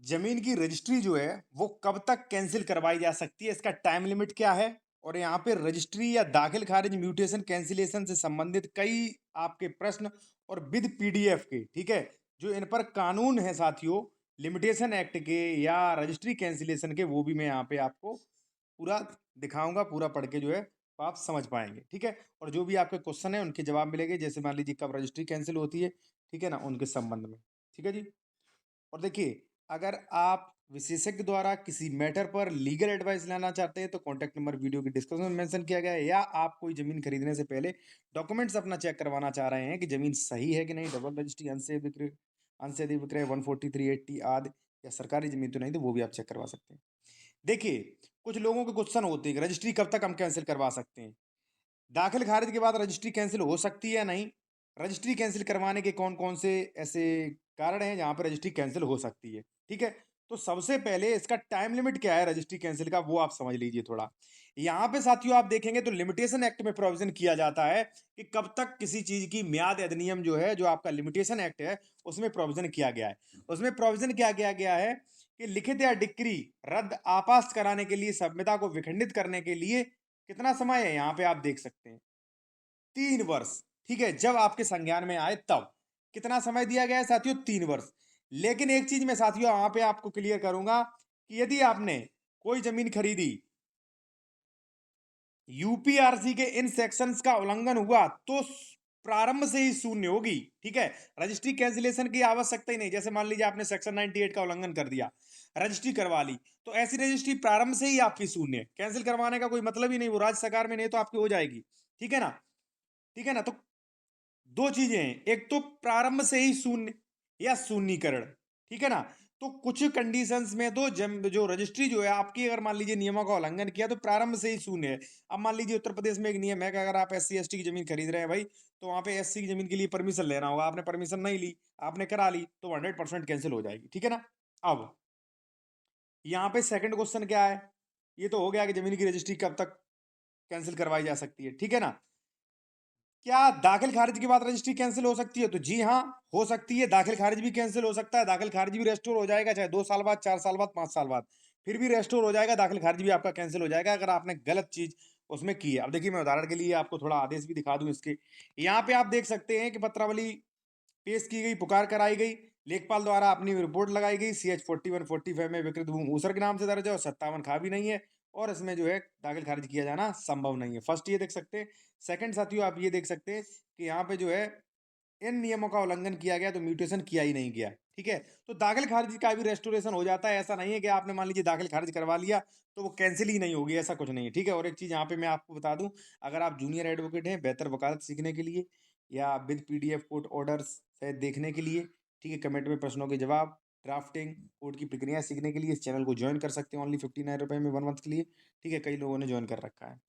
जमीन की रजिस्ट्री जो है वो कब तक कैंसिल करवाई जा सकती है, इसका टाइम लिमिट क्या है? और यहाँ पे रजिस्ट्री या दाखिल खारिज म्यूटेशन कैंसिलेशन से संबंधित कई आपके प्रश्न और विद पीडीएफ के, ठीक है, जो इन पर कानून है साथियों, लिमिटेशन एक्ट के या रजिस्ट्री कैंसिलेशन के, वो भी मैं यहाँ पे आपको पूरा दिखाऊंगा, पूरा पढ़ के जो है वो आप समझ पाएंगे, ठीक है। और जो भी आपके क्वेश्चन है उनके जवाब मिलेंगे, जैसे मान लीजिए कब रजिस्ट्री कैंसिल होती है, ठीक है ना, उनके संबंध में, ठीक है जी। और देखिए, अगर आप विशेषज्ञ द्वारा किसी मैटर पर लीगल एडवाइस लेना चाहते हैं तो कॉन्टैक्ट नंबर वीडियो की डिस्क्रिप्शन में मेंशन किया गया है, या आप कोई जमीन खरीदने से पहले डॉक्यूमेंट्स अपना चेक करवाना चाह रहे हैं कि जमीन सही है कि नहीं, डबल रजिस्ट्री, अंशे अधिक विक्रय 14380 आदि, या सरकारी जमीन तो नहीं, तो वो भी आप चेक करवा सकते हैं। देखिए, कुछ लोगों के क्वेश्चन होते हैं कि रजिस्ट्री कब तक हम कैंसिल करवा सकते हैं, दाखिल खारिज के बाद रजिस्ट्री कैंसिल हो सकती है या नहीं, रजिस्ट्री कैंसिल करवाने के कौन कौन से ऐसे कारण हैं जहां पर रजिस्ट्री कैंसिल हो सकती है, ठीक है। तो सबसे पहले इसका टाइम लिमिट क्या है रजिस्ट्री कैंसिल का, वो आप समझ लीजिए थोड़ा। यहाँ पे साथियों आप देखेंगे तो लिमिटेशन एक्ट में प्रोविजन किया जाता है कि कब तक किसी चीज की म्याद अधिनियम जो है, जो आपका लिमिटेशन एक्ट है, उसमें प्रोविजन किया गया है। उसमें प्रोविजन क्या किया गया है कि लिखित या डिक्री रद्द आपास्त कराने के लिए, संविदा को विखंडित करने के लिए कितना समय है, यहाँ पे आप देख सकते हैं 3 वर्ष, ठीक है, जब आपके संज्ञान में आए तब कितना समय दिया गया है साथियों, 3 वर्ष। लेकिन एक चीज मैं साथियों यहां पे आपको क्लियर करूंगा कि यदि आपने कोई जमीन खरीदी, यूपीआरसी के इन सेक्शंस का उल्लंघन हुआ तो प्रारंभ से ही शून्य होगी, ठीक है। रजिस्ट्री कैंसिलेशन की आवश्यकता ही नहीं, जैसे मान लीजिए आपने सेक्शन 98 का उल्लंघन कर दिया, रजिस्ट्री करवा ली, तो ऐसी रजिस्ट्री प्रारंभ से ही आपकी शून्य है, कैंसिल करवाने का कोई मतलब ही नहीं, वो राज्य सरकार में नहीं तो आपकी हो जाएगी, ठीक है ना, ठीक है ना। तो दो चीजें हैं, एक तो प्रारंभ से ही शून्य या शून्यकरण, ठीक है ना। तो कुछ कंडीशंस में तो जो रजिस्ट्री जो है आपकी, अगर मान लीजिए नियमों का उल्लंघन किया तो प्रारंभ से ही शून्य है। अब मान लीजिए उत्तर प्रदेश में एक नियम है कि अगर आप एससी एसटी की जमीन खरीद रहे हैं भाई, तो वहां पे एससी की जमीन के लिए परमिशन लेना होगा, आपने परमिशन नहीं ली, आपने करा ली, तो 100% कैंसिल हो जाएगी, ठीक है ना। अब यहाँ पे सेकंड क्वेश्चन क्या है, ये तो हो गया कि जमीन की रजिस्ट्री कब तक कैंसिल करवाई जा सकती है, ठीक है ना। क्या दाखिल खारिज के बाद रजिस्ट्री कैंसिल हो सकती है, तो जी हाँ, हो सकती है। दाखिल खारिज भी कैंसिल हो सकता है, दाखिल खारिज भी रेस्टोर हो जाएगा, चाहे 2 साल बाद, 4 साल बाद, 5 साल बाद, फिर भी रेस्टोर हो जाएगा, दाखिल खारिज भी आपका कैंसिल हो जाएगा अगर आपने गलत चीज उसमें की है। अब देखिए, मैं उदाहरण के लिए आपको थोड़ा आदेश भी दिखा दूं इसके। यहाँ पे आप देख सकते हैं कि पत्रावली पेश की गई, पुकार कराई गई, लेखपाल द्वारा अपनी रिपोर्ट लगाई गई, CH 4145 में विकृत भूमि ऊसर के नाम से दर्ज है और 57 खा भी नहीं है, और इसमें जो है दाखिल खारिज किया जाना संभव नहीं है। फर्स्ट ये देख सकते हैं। सेकंड साथियों आप ये देख सकते हैं कि यहाँ पे जो है इन नियमों का उल्लंघन किया गया तो म्यूटेशन किया ही नहीं गया, ठीक है। तो दाखिल खारिज का भी रेस्टोरेशन हो जाता है, ऐसा नहीं है कि आपने मान लीजिए दाखिल खारिज करवा लिया तो वो कैंसिल ही नहीं होगी, ऐसा कुछ नहीं है, ठीक है। और एक चीज यहाँ पे मैं आपको बता दूं, अगर आप जूनियर एडवोकेट हैं बेहतर वकालत सीखने के लिए या विद पीडीएफ कोर्ट ऑर्डर्स से देखने के लिए, ठीक है, कमेंट में प्रश्नों के जवाब, ड्राफ्टिंग, कोर्ट की प्रक्रिया सीखने के लिए इस चैनल को ज्वाइन कर सकते हैं, ओनली 59 रुपए में 1 मंथ के लिए, ठीक है, कई लोगों ने ज्वाइन कर रखा है।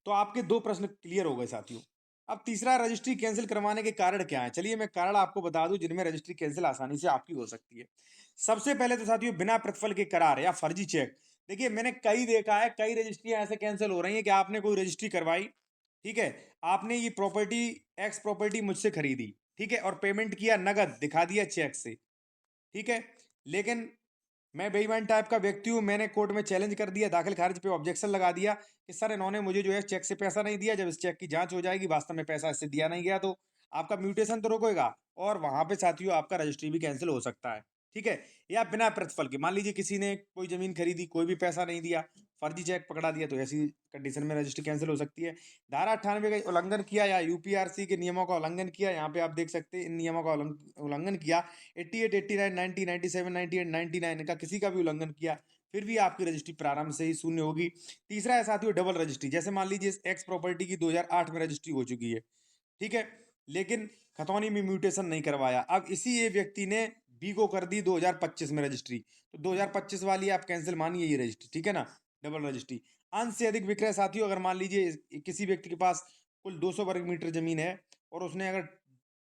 तो आपके दो प्रश्न क्लियर हो गए साथियों। अब तीसरा, रजिस्ट्री कैंसिल करवाने के कारण क्या है, चलिए मैं कारण आपको बता दूं जिनमें रजिस्ट्री कैंसिल आसानी से आपकी हो सकती है। सबसे पहले तो साथियों बिना प्रतिफल के करार या फर्जी चेक। देखिए, मैंने कई देखा है, कई रजिस्ट्रियां ऐसे कैंसिल हो रही हैं कि आपने कोई रजिस्ट्री करवाई, ठीक है, आपने ये प्रॉपर्टी, एक्स प्रॉपर्टी मुझसे खरीदी, ठीक है, और पेमेंट किया नगद, दिखा दिया चेक से, ठीक है, लेकिन मैं बेईमान टाइप का व्यक्ति हूँ, मैंने कोर्ट में चैलेंज कर दिया, दाखिल खारिज पे ऑब्जेक्शन लगा दिया कि सर इन्होंने मुझे जो है चेक से पैसा नहीं दिया, जब इस चेक की जांच हो जाएगी वास्तव में पैसा इससे दिया नहीं गया तो आपका म्यूटेशन तो रुकेगा, और वहां पे साथियों आपका रजिस्ट्री भी कैंसिल हो सकता है, ठीक है। या बिना प्रतिफल के, मान लीजिए किसी ने कोई जमीन खरीदी, कोई भी पैसा नहीं दिया, फर्जी चेक पकड़ा दिया, तो ऐसी कंडीशन में रजिस्ट्री कैंसिल हो सकती है। धारा 98 का उल्लंघन किया या यूपीआरसी के नियमों का उल्लंघन किया, यहाँ पे आप देख सकते हैं इन नियमों का उल्लंघन किया, 88, 89, 90, 97, 98, 99 का किसी का भी उल्लंघन किया, फिर भी आपकी रजिस्ट्री प्रारंभ से ही शून्य होगी। तीसरा है साथियों डबल रजिस्ट्री, जैसे मान लीजिए एक्स प्रॉपर्टी की 2008 में रजिस्ट्री हो चुकी है, ठीक है, लेकिन खतौनी में म्यूटेशन नहीं करवाया, अब इसी ये व्यक्ति ने बी को कर दी 2025 में रजिस्ट्री, तो 2025 वाली आप कैंसिल मानिए ये रजिस्ट्री, ठीक है ना, डबल रजिस्ट्री। अंश से अधिक विक्रय साथियों, अगर मान लीजिए किसी व्यक्ति के पास कुल 200 वर्ग मीटर जमीन है और उसने अगर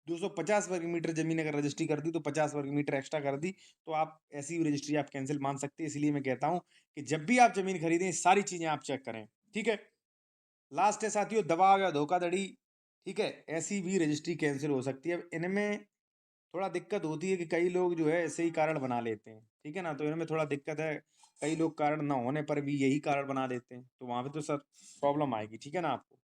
250 वर्ग मीटर जमीन अगर रजिस्ट्री कर दी, तो 50 वर्ग मीटर एक्स्ट्रा कर दी, तो आप ऐसी रजिस्ट्री आप कैंसिल मान सकते हैं। इसलिए मैं कहता हूं कि जब भी आप जमीन खरीदें सारी चीजें आप चेक करें, ठीक है। लास्ट है साथियों दबाव या धोखाधड़ी, ठीक है, ऐसी भी रजिस्ट्री कैंसिल हो सकती है। अब इनमें थोड़ा दिक्कत होती है कि कई लोग जो है ऐसे ही कारण बना लेते हैं, ठीक है ना? तो इनमें थोड़ा दिक्कत है, कई लोग कारण ना होने पर भी यही कारण बना देते हैं, तो वहाँ पे तो सर प्रॉब्लम आएगी, ठीक है ना आपको?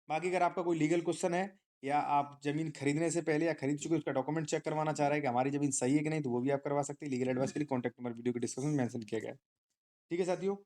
बाकी अगर आपका कोई लीगल क्वेश्चन है या आप ज़मीन खरीदने से पहले या खरीद चुके उसका डॉक्यूमेंट चेक करवाना चाह रहे हैं कि हमारी ज़मीन सही है कि नहीं, तो वो भी आप करवा सकते हैं। लीगल एडवाइस के लिए कॉन्टैक्ट नंबर वीडियो के डिस्क्रिप्शन में मेंशन किया गया है। ठीक है साथियों?